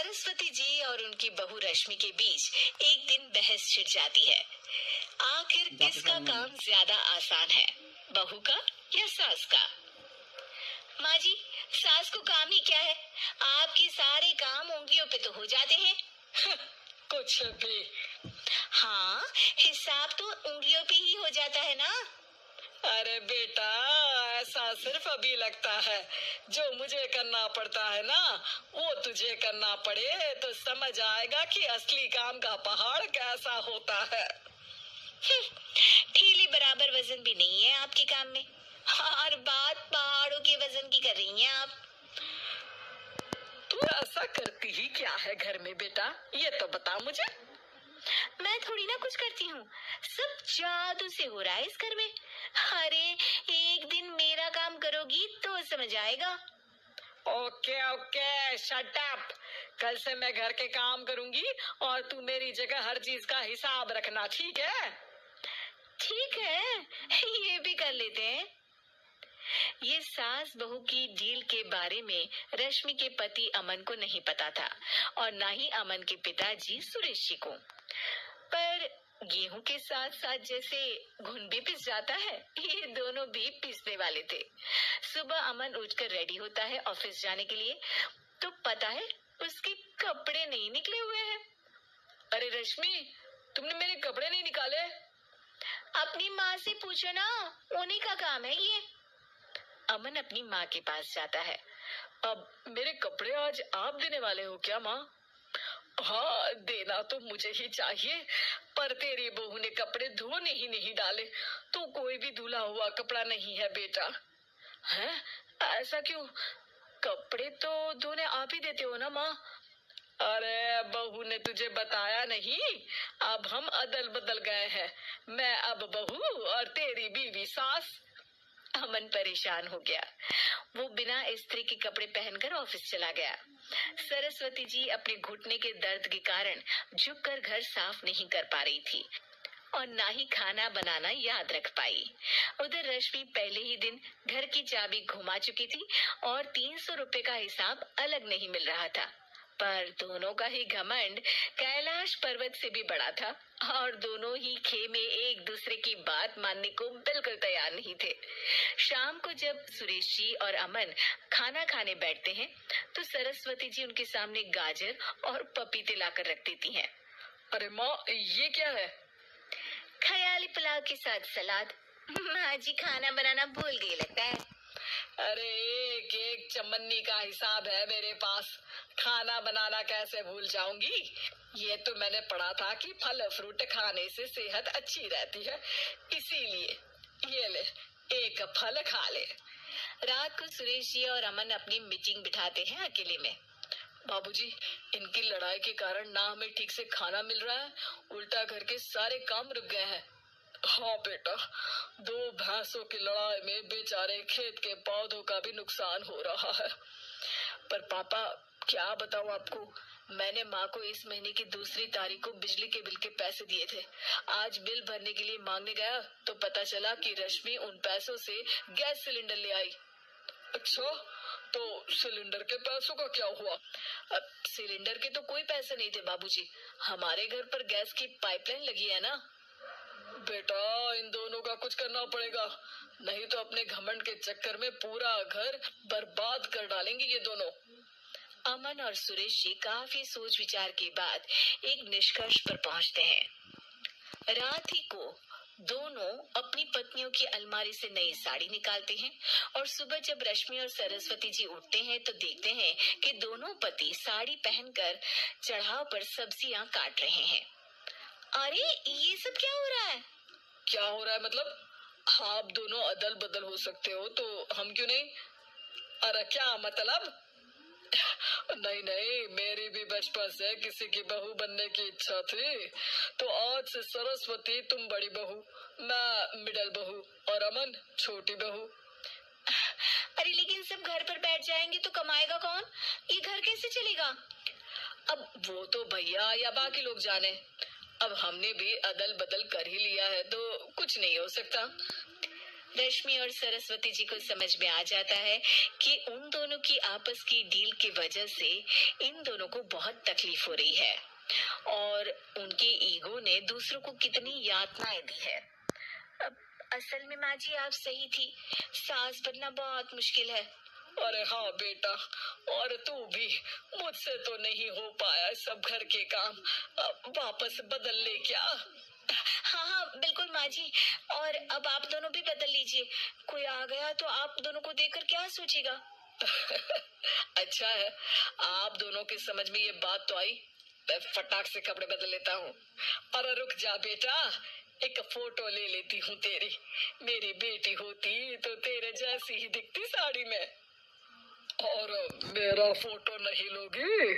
सरस्वती जी और उनकी बहू रश्मि के बीच एक दिन बहस छिड़ जाती है। आखिर किसका काम ज्यादा आसान है, बहू का या सास का? माँ जी, सास को काम ही क्या है, आपके सारे काम उंगलियों पे तो हो जाते हैं। कुछ भी। हाँ, हिसाब तो उंगलियों पे ही हो जाता है ना। अरे बेटा, ऐसा सिर्फ अभी लगता है। जो मुझे करना पड़ता है ना, वो तुझे करना पड़े तो समझ आएगा कि असली काम का पहाड़ कैसा होता है। ठेले बराबर वजन भी नहीं है आपके काम में, और बात पहाड़ों के वजन की कर रही हैं आप। तू ऐसा करती ही क्या है घर में बेटा, ये तो बता मुझे। मैं थोड़ी ना कुछ करती हूँ, सब जादू से हो रहा है इस घर में। अरे एक दिन मेरा काम करोगी तो समझ आएगा। Okay okay, shut up. कल से मैं घर के काम करूंगी और तू मेरी जगह हर चीज का हिसाब रखना, ठीक है? ठीक है, ये भी कर लेते हैं। ये सास बहू की डील के बारे में रश्मि के पति अमन को नहीं पता था और ना ही अमन के पिताजी सुरेश जी को। पर गेहूं के साथ साथ जैसे घुन भी पिस जाता है, ये दोनों भी पिसने वाले थे। सुबह अमन उठकर रेडी होता है ऑफिस जाने के लिए, तो पता है उसके कपड़े नहीं निकले हुए हैं। अरे रश्मि, तुमने मेरे कपड़े नहीं निकाले? अपनी माँ से पूछो ना, उन्हीं का काम है ये। अमन अपनी माँ के पास जाता है। अब मेरे कपड़े आज आप देने वाले हो क्या माँ? हाँ, देना तो मुझे ही चाहिए, पर तेरी बहू ने कपड़े धोने ही नहीं डाले, तो कोई भी धुला हुआ कपड़ा नहीं है बेटा। हैं? ऐसा क्यों? कपड़े तो धोने आप ही देते हो ना माँ? अरे बहू ने तुझे बताया नहीं, अब हम अदल बदल गए हैं। मैं अब बहू और तेरी बीवी सास। अमन परेशान हो गया। वो बिना इस्त्री के कपड़े पहनकर ऑफिस चला गया। सरस्वती जी अपने घुटने के दर्द के कारण झुककर घर साफ नहीं कर पा रही थी और ना ही खाना बनाना याद रख पाई। उधर रश्मि पहले ही दिन घर की चाबी घुमा चुकी थी और 300 रुपए का हिसाब अलग नहीं मिल रहा था। पर दोनों का ही घमंड कैलाश पर्वत से भी बड़ा था और दोनों ही खेमे एक दूसरे की बात मानने को बिल्कुल तैयार नहीं थे। शाम को जब सुरेश जी और अमन खाना खाने बैठते हैं, तो सरस्वती जी उनके सामने गाजर और पपीते लाकर रख देती हैं। अरे माँ, ये क्या है? ख्याली पुलाव के साथ सलाद। माँ जी खाना बनाना भूल गई लगता है। अरे एक एक चमन्नी का हिसाब है मेरे पास, खाना बनाना कैसे भूल जाऊंगी? ये तो मैंने पढ़ा था कि फल फ्रूट खाने से सेहत अच्छी रहती है, इसीलिए ये ले, एक फल खा ले। रात को सुरेश जी और अमन अपनी मीटिंग बिठाते हैं अकेले में। बाबूजी, इनकी लड़ाई के कारण ना हमें ठीक से खाना मिल रहा है, उल्टा घर के सारे काम रुक गए हैं। हाँ बेटा, 2 भैंसों की लड़ाई में बेचारे खेत के पौधों का भी नुकसान हो रहा है। पर पापा, क्या बताऊं आपको, मैंने माँ को इस महीने की 2 तारीख को बिजली के बिल के पैसे दिए थे। आज बिल भरने के लिए मांगने गया तो पता चला कि रश्मि उन पैसों से गैस सिलेंडर ले आई। अच्छा, तो सिलेंडर के पैसों का क्या हुआ? अब सिलेंडर के तो कोई पैसे नहीं थे बाबूजी, हमारे घर पर गैस की पाइपलाइन लगी है ना। बेटा, इन दोनों का कुछ करना पड़ेगा, नहीं तो अपने घमंड के चक्कर में पूरा घर बर्बाद कर डालेंगे ये दोनों। अमन और सुरेश जी काफी सोच विचार के बाद एक निष्कर्ष पर पहुंचते हैं। रात ही को दोनों अपनी पत्नियों की अलमारी से नई साड़ी निकालते हैं और सुबह जब रश्मि और सरस्वती जी उठते हैं तो देखते हैं कि दोनों पति साड़ी पहनकर चढ़ाव पर सब्जियां काट रहे हैं। अरे ये सब क्या हो रहा है? क्या हो रहा है मतलब? आप दोनों अदल बदल हो सकते हो तो हम क्यों नहीं? अरे क्या मतलब? नहीं नहीं, मेरी भी बचपन से किसी की बहू बनने की इच्छा थी, तो आज से सरस्वती तुम बड़ी बहू, मैं मिडल बहू और अमन छोटी बहू। अरे लेकिन सब घर पर बैठ जाएंगे तो कमाएगा कौन? ये घर कैसे चलेगा? अब वो तो भैया या बाकी लोग जाने, अब हमने भी अदल बदल कर ही लिया है तो कुछ नहीं हो सकता। रश्मि और सरस्वती जी को समझ में आ जाता है कि उन दोनों की आपस की डील की वजह से इन दोनों को बहुत तकलीफ हो रही है और उनके ईगो ने दूसरों को कितनी यातनाएं दी है। अब असल में माँ जी आप सही थी, सास बनना बहुत मुश्किल है। अरे हाँ बेटा, और तू भी, मुझसे तो नहीं हो पाया सब घर के काम, अब वापस बदल ले क्या? हाँ हाँ बिल्कुल माँ जी, और अब आप दोनों भी बदल लीजिए, कोई आ गया तो आप दोनों को देखकर क्या सोचेगा। अच्छा है, आप दोनों की समझ में ये बात तो आई। मैं फटाक से कपड़े बदल लेता हूँ। अरे रुक जा बेटा, एक फोटो ले लेती हूँ तेरी। मेरी बेटी होती तो तेरे जैसी ही दिखती साड़ी में। और मेरा फोटो नहीं लोगी?